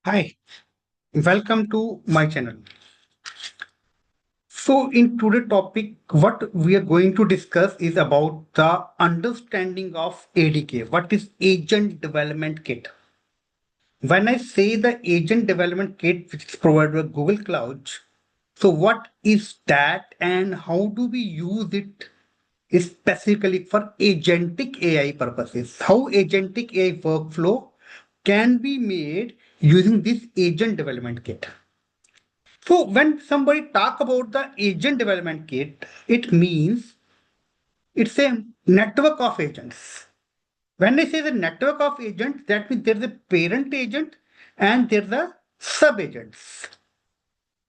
Hi, welcome to my channel. So, in today's topic, what we are going to discuss is about the understanding of ADK. What is Agent Development Kit? When I say the Agent Development Kit, which is provided by Google Cloud, so what is that and how do we use it specifically for agentic AI purposes? How agentic AI workflow can be made using this Agent Development Kit? So when somebody talk about the agent development kit, it means it's a network of agents. When I say the network of agents, that means there's a parent agent and there's a sub agents.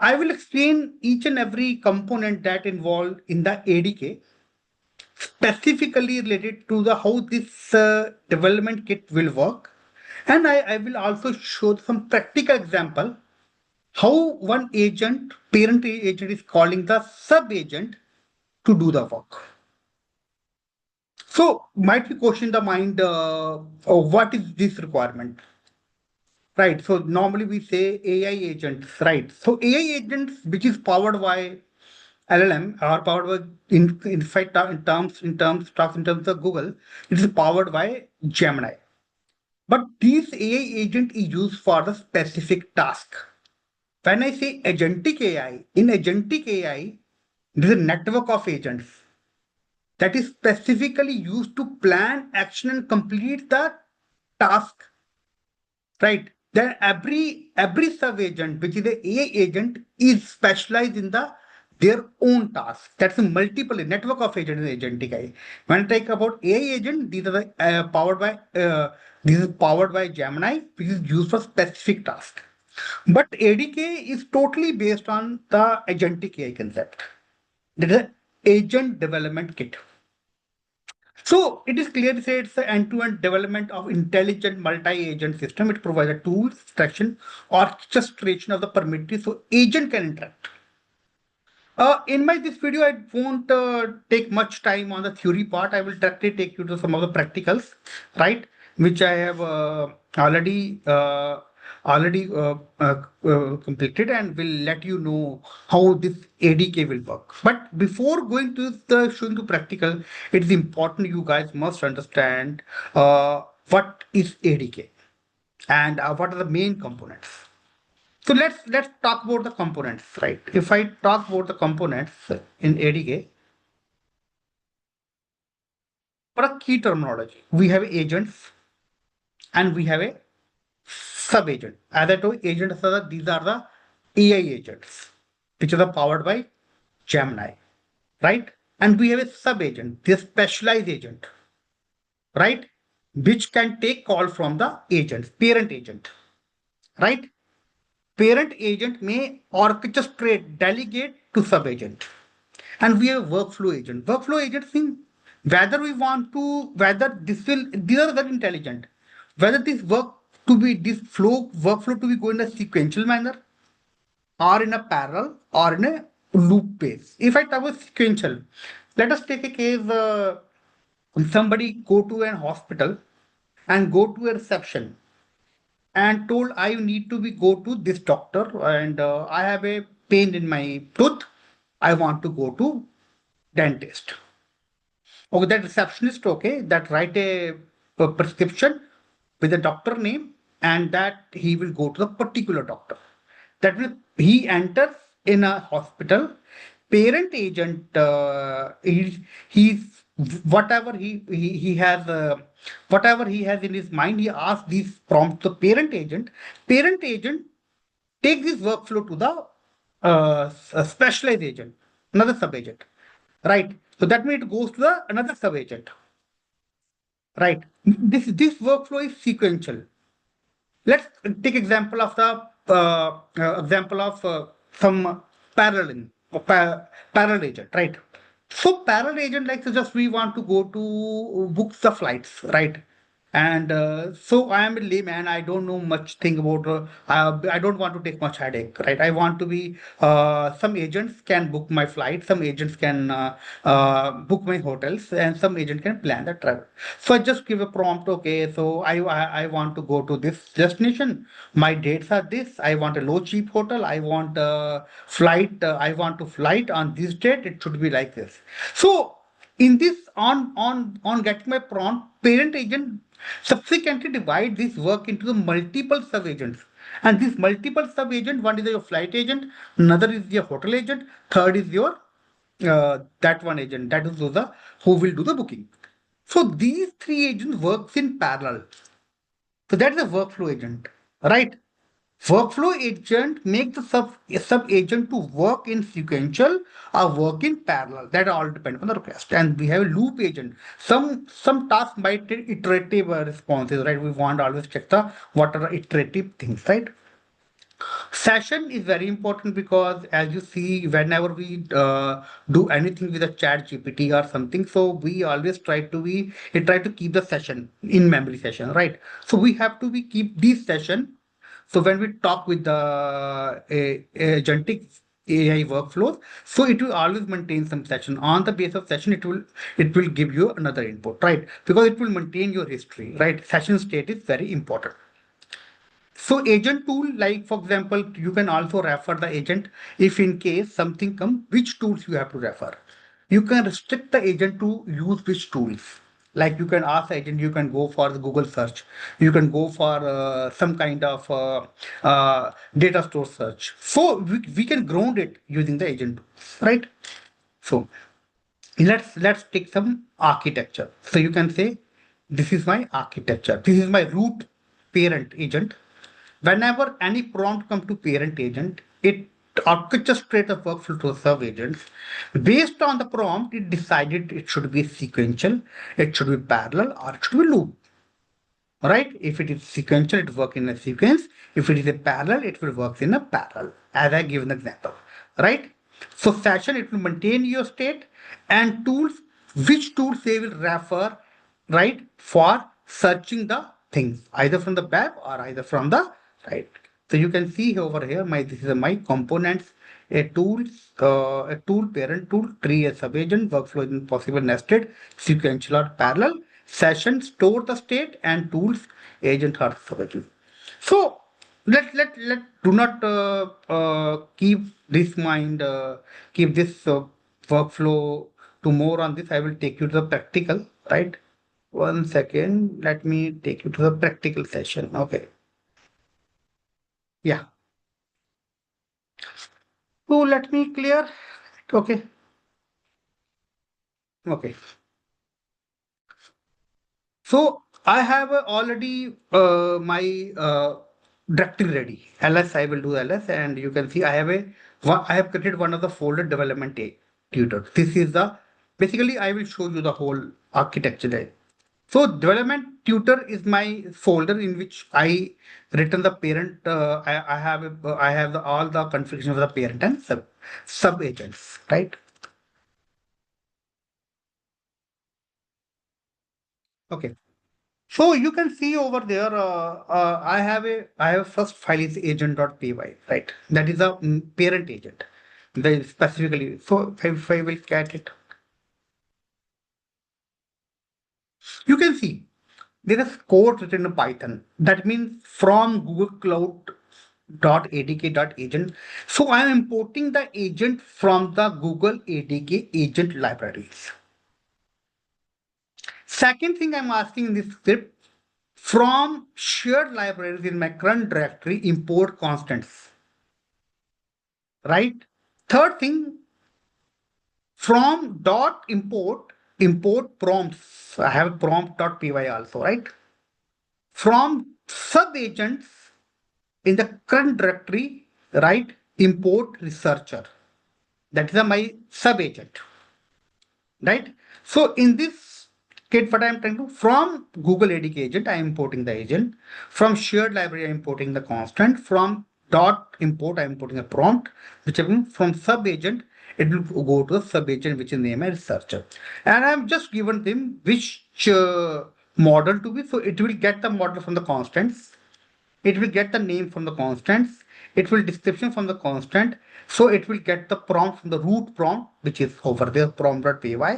I will explain each and every component that involved in the ADK, specifically related to the how this development kit will work, and I will also show some practical example how one agent, parent agent is calling the sub agent to do the work. So might be question in the mind, what is this requirement? Right. So normally we say AI agents, right? So AI agents, which is powered by LLM, are powered by in fact talks in terms of Google, it is powered by Gemini. But this AI agent is used for the specific task. When I say agentic AI, in agentic AI, there is a network of agents that is specifically used to plan, action, and complete the task. Right? Then every sub agent, which is the AI agent, is specialized in their own task. That's a multiple network of agents in agentic AI. When I talk about AI agent, these are powered by this is powered by Gemini, which is used for specific task. But ADK is totally based on the agentic AI concept. That is an agent development kit. So it is clear to say it's the end-to-end development of intelligent multi-agent system. It provides a tools, instruction, orchestration of the permissive so agent can interact. In my this video, I won't take much time on the theory part. I will directly take you to some of the practicals, right? Which I have already completed and will let you know how this ADK will work. But before going to the showing the practical, it is important you guys must understand what is ADK and what are the main components. So let's talk about the components, right? If I talk about the components in ADK, for a key terminology, we have agents and we have a sub-agent. As I told, agents are these are the AI agents, which are powered by Gemini, right? And we have a sub-agent, the specialized agent, right? Which can take call from the agents, parent agent, right? Parent agent may orchestrate, delegate to sub-agent. And we have workflow agent. Workflow agent means whether we want to, whether this will, these are very intelligent. Whether this workflow to be going in a sequential manner or in a parallel or in a loop base. If I talk about sequential, let us take a case, somebody go to an hospital and go to a reception and told I need to be go to this doctor and I have a pain in my tooth. I want to go to dentist. Okay, that receptionist, okay, that write a prescription with a doctor name and that he will go to the particular doctor. That will he enters in a hospital. Parent agent, he's whatever he has in his mind, he asks these prompts to parent agent. Parent agent take this workflow to the specialized agent, another sub agent, right? So that means it goes to the another sub agent, right? This workflow is sequential. Let's take example of the example of some paralleling or parallel agent, right? So parallel agent like just we want to go to book the flights, right? And so I am a layman. I don't know much thing about. I don't want to take much headache, right? I want to be. Some agents can book my flight. Some agents can book my hotels, and some agent can plan the travel. So I just give a prompt. Okay, so I want to go to this destination. My dates are this. I want a low cheap hotel. I want a flight. I want to flight on this date. It should be like this. So in this on getting my prompt, parent agent subsequently divide this work into the multiple sub agents. And this multiple sub agent, one is your flight agent, another is your hotel agent, third is your that one agent, that is the who will do the booking. So these three agents works in parallel. So that is a workflow agent, right? Workflow agent make the sub agent to work in sequential or work in parallel. That all depends on the request. And we have a loop agent. Some tasks might take iterative responses, right? We want to always check the what are the iterative things, right? Session is very important because as you see, whenever we do anything with a chat GPT or something, so we always try to keep the session in memory session, right? So we have to be keep this session. So when we talk with the agentic AI workflows, so it will always maintain some session. On the base of session, it will give you another input, right? Because it will maintain your history, right? Session state is very important. So agent tool, like for example, you can also refer the agent if in case something come, which tools you have to refer. You can restrict the agent to use which tools. Like you can ask the agent, you can go for the Google search, you can go for some kind of data store search. So we can ground it using the agent tools, right? So let's take some architecture. So you can say, this is my architecture. This is my root parent agent. Whenever any prompt comes to parent agent, it orchestrates a workflow to serve agents. Based on the prompt, it decided it should be sequential, it should be parallel, or it should be loop. Right? If it is sequential, it works in a sequence. If it is a parallel, it will work in a parallel, as I give an example. Right? So session, it will maintain your state, and tools, which tools they will refer, right, for searching the things, either from the web or either from the right. So you can see over here, my this is my components, a tool parent tool, tree a subagent, workflow in possible nested, sequential or parallel, session store the state, and tools agent or subagent. So let do not keep this mind keep this workflow to more on this. I will take you to the practical, right? One second, let me take you to the practical session. Okay. Yeah. So let me clear. Okay. Okay. So I have already my directory ready. LS, I will do LS, and you can see I have created one of the folder development tutor. This is the basically I will show you the whole architecture there. So development tutor is my folder in which I written the parent. I have all the configuration of the parent and sub agents, right? Okay. So you can see over there, I have first file is agent.py, right? That is a parent agent. The specifically, so if I will cat it, you can see there is code written in Python. That means from Google Cloud .adk.agent. So I am importing the agent from the Google ADK agent libraries. Second thing I'm asking in this script, from shared libraries in my current directory, import constants, right? Third thing, from dot import prompts. I have prompt.py also, right? From sub agents in the current directory, right? Import researcher. That is my sub agent, right? So in this kit, what I'm trying to from Google ADK agent, I'm importing the agent. From shared library, I'm importing the constant. From dot import, I'm importing a prompt, whichever from sub agent, it will go to the sub agent, which is name as researcher. And I'm just given them which model to be. So it will get the model from the constants. It will get the name from the constants. It will description from the constant. So it will get the prompt from the root prompt, which is over there, prompt.py,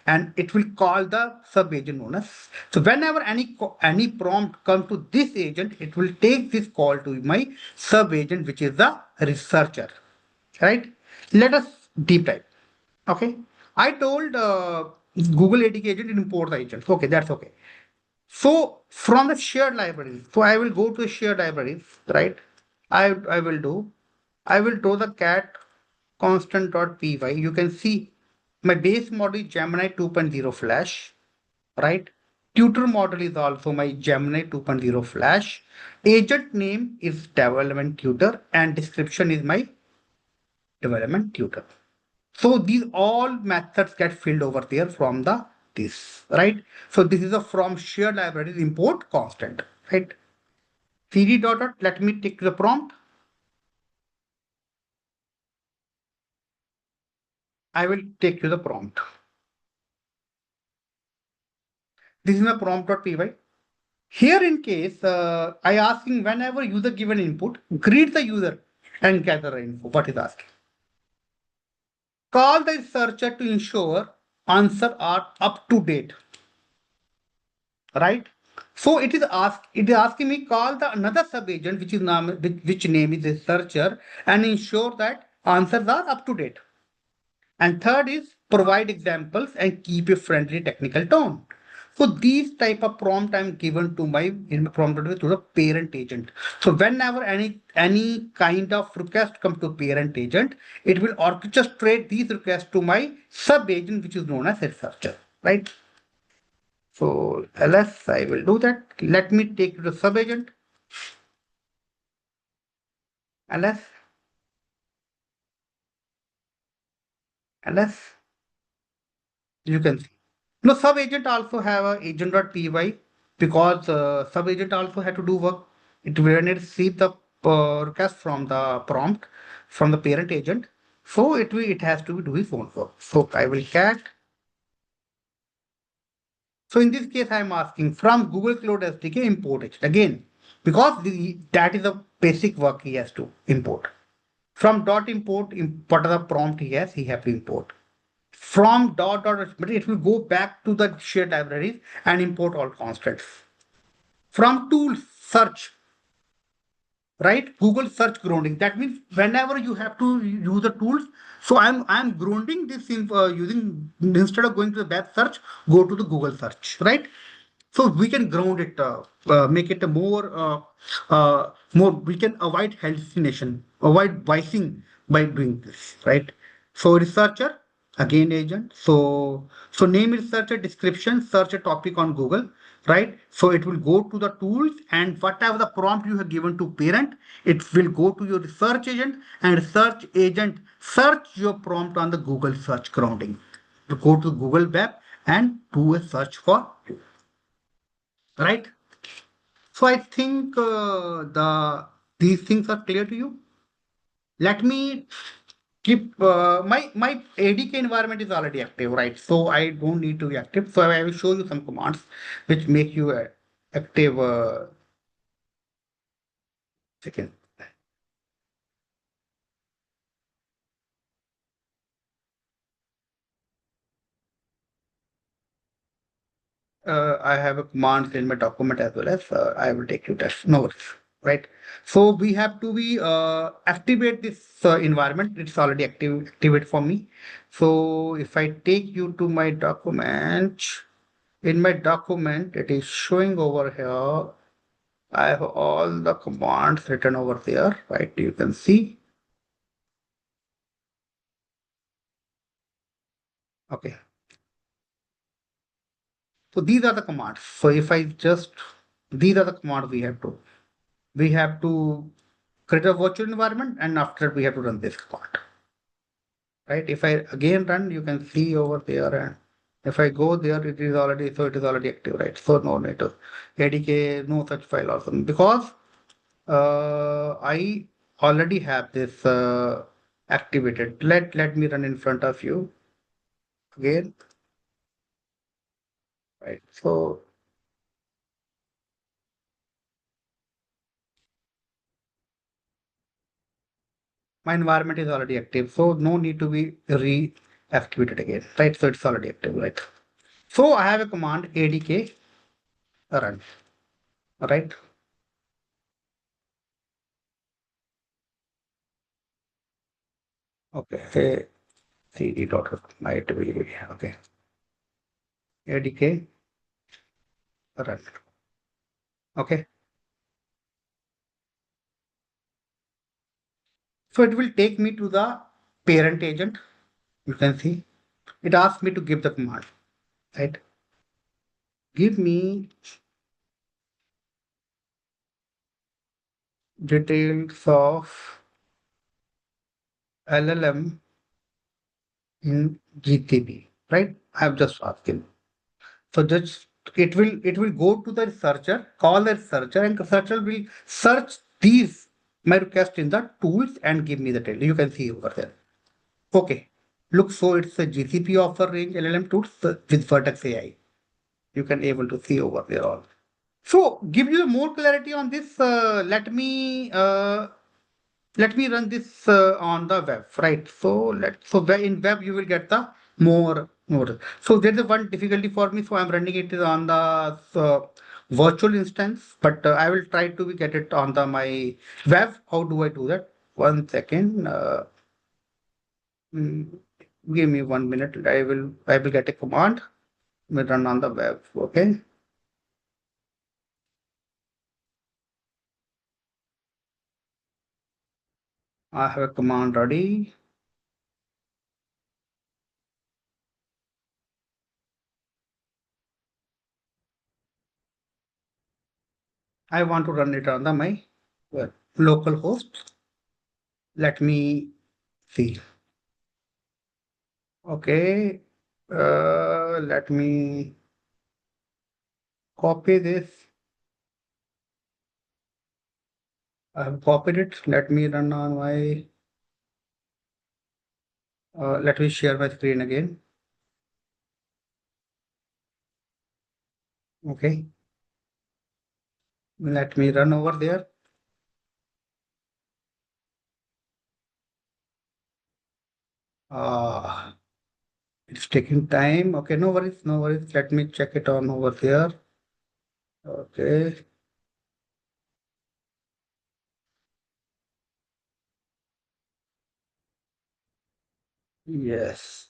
and it will call the sub agent known as. So whenever any prompt comes to this agent, it will take this call to my sub agent, which is the researcher. Right? Let us deep dive. Okay. I told Google ADK agent to import the agent. Okay, that's okay. So from the shared libraries, so I will go to shared libraries, right? I will do. I will do the cat constant.py. You can see my base model is Gemini 2.0 Flash, right? Tutor model is also my Gemini 2.0 Flash. Agent name is development tutor and description is my development tutor. So these all methods get filled over there from the this, right? So this is a from shared libraries import constant, right? cd dot, let me take the prompt. I will take you the prompt. This is my prompt.py. Here in case I asking whenever user given input, greet the user and gather info. What is asking? Call the searcher to ensure answer are up to date, right? So it is asking me call the another sub agent which is name which name is a searcher and ensure that answers are up to date. And third is provide examples and keep a friendly technical tone. So these type of prompt I'm given to my in my prompt to the parent agent. So whenever any kind of request come to parent agent, it will orchestrate these requests to my sub agent which is known as a searcher, right? So ls I will do that. Let me take to the sub agent ls ls. You can see. No, sub agent also have a agent.py because sub agent also had to do work. It when it receive the request from the prompt from the parent agent, so it has to do its own work. So I will cat. So in this case, I am asking from Google Cloud SDK import it again because that is the basic work he has to import. From dot import, whatever prompt he has, he have to import. From but it will go back to the shared libraries and import all constants. From tools, search, right? Google search grounding. That means whenever you have to use the tools. So I'm grounding this in using instead of going to the web search, go to the Google search, right? So we can ground it, make it a more. We can avoid hallucination, avoid biasing by doing this, right? So researcher again agent. So name researcher, description, search a topic on Google, right? So it will go to the tools and whatever the prompt you have given to parent, it will go to your research agent and research agent search your prompt on the Google search grounding. To go to Google web and do a search for you, right? So I think these things are clear to you. Let me keep my ADK environment is already active, right? So I don't need to be active. So I will show you some commands which make you active. Second, I have a command in my document as well as I will take you test. No worries, right? So we have to be activate this environment. It's already activate for me. So if I take you to my document. In my document, it is showing over here. I have all the commands written over there, right? You can see. Okay. So these are the commands. So if I just, these are the commands we have to create a virtual environment and after we have to run this command, right? If I again run, you can see over there and if I go there, it is already active, right? So no need to ADK, no such file also because I already have this activated. Let me run in front of you again. Right. So My environment is already active, so no need to be reactivated again, right? So it's already active, right? So I have a command adk run, right? Okay, say cd dot might be okay. Adk run. Okay. So it will take me to the parent agent. You can see it asks me to give the command, right? Give me details of LLM in GTP, right? I have just asked him. So just it will go to the researcher, call the researcher, and researcher will search these my request in the tools and give me the detail. You can see over there. Okay. Look, so it's a GCP offer range LLM tools with Vertex AI. You can able to see over there all. So give you more clarity on this. Let me run this on the web, right? In web you will get the more. So there's a one difficulty for me. So I'm running it on the virtual instance, but I will try to get it on the my web. How do I do that? One second. Mm, Give me 1 minute. I will get a command. Will run on the web. Okay. I have a command ready. I want to run it on the my local host. Let me see. Okay. Let me copy this. I have copied it. Let me run on my. Let me share my screen again. Okay. Let me run over there. Uh, it's taking time. Okay, no worries, no worries. Let me check it on over there. Okay. Yes.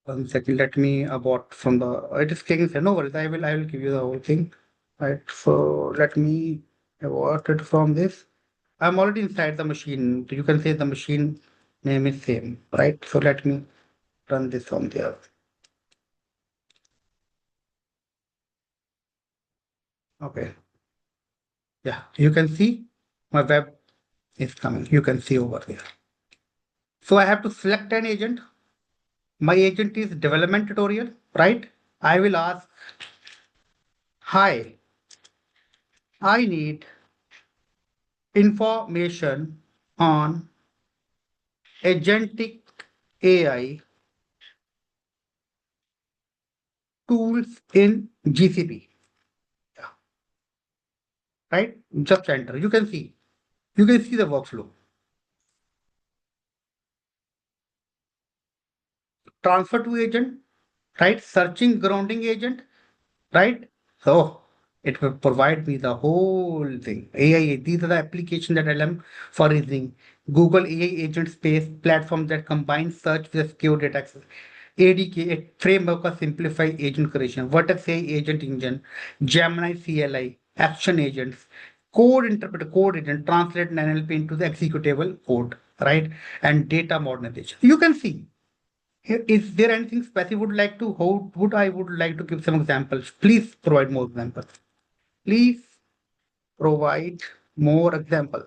1 second. Let me abort from the. It is taking. No worries. I will give you the whole thing. Right. So let me abort it from this. I'm already inside the machine. You can say the machine name is same, right? So let me run this from there. Okay. Yeah, you can see my web is coming. You can see over there. So I have to select an agent. My agent is development tutorial, right? I will ask, hi, I need information on agentic AI tools in GCP, right? Just enter. You can see the workflow. Transfer to agent, right? Searching grounding agent, right? So it will provide me the whole thing. AI, these are the applications that LM for reasoning. Google AI agent space platform that combines search with secure data access. ADK, a framework of simplified agent creation. Vertex AI agent engine, Gemini CLI, action agents, code interpreter, code agent, translate an NLP into the executable code, right? And data modernization. You can see is there anything specific would like to how would I would like to give some examples? Please provide more examples. Please provide more example.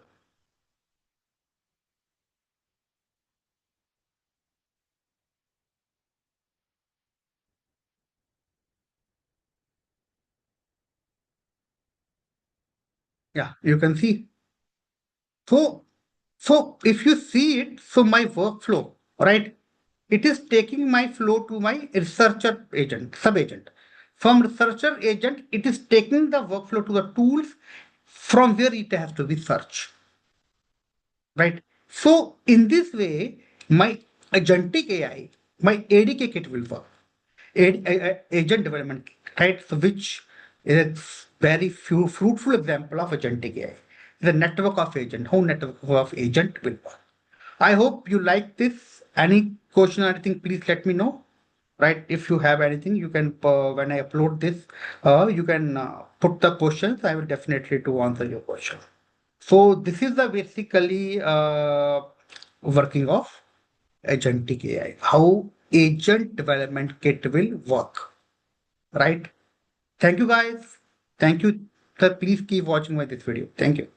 Yeah, you can see. So, so if you see it, so my workflow, right? It is taking my flow to my researcher agent, sub agent. From researcher agent, it is taking the workflow to the tools from where it has to be searched. right? So in this way, my agentic AI, my ADK kit will work. Agent development kit, right? So which is very few fruitful example of agentic AI. The network of agent, how network of agent will work. I hope you like this. Any question or anything, please let me know. Right? If you have anything, you can when I upload this, you can put the questions. I will definitely to answer your question. So this is the basically working of agentic AI. How agent development kit will work. Right? Thank you guys. Thank you. Sir, please keep watching my this video. Thank you.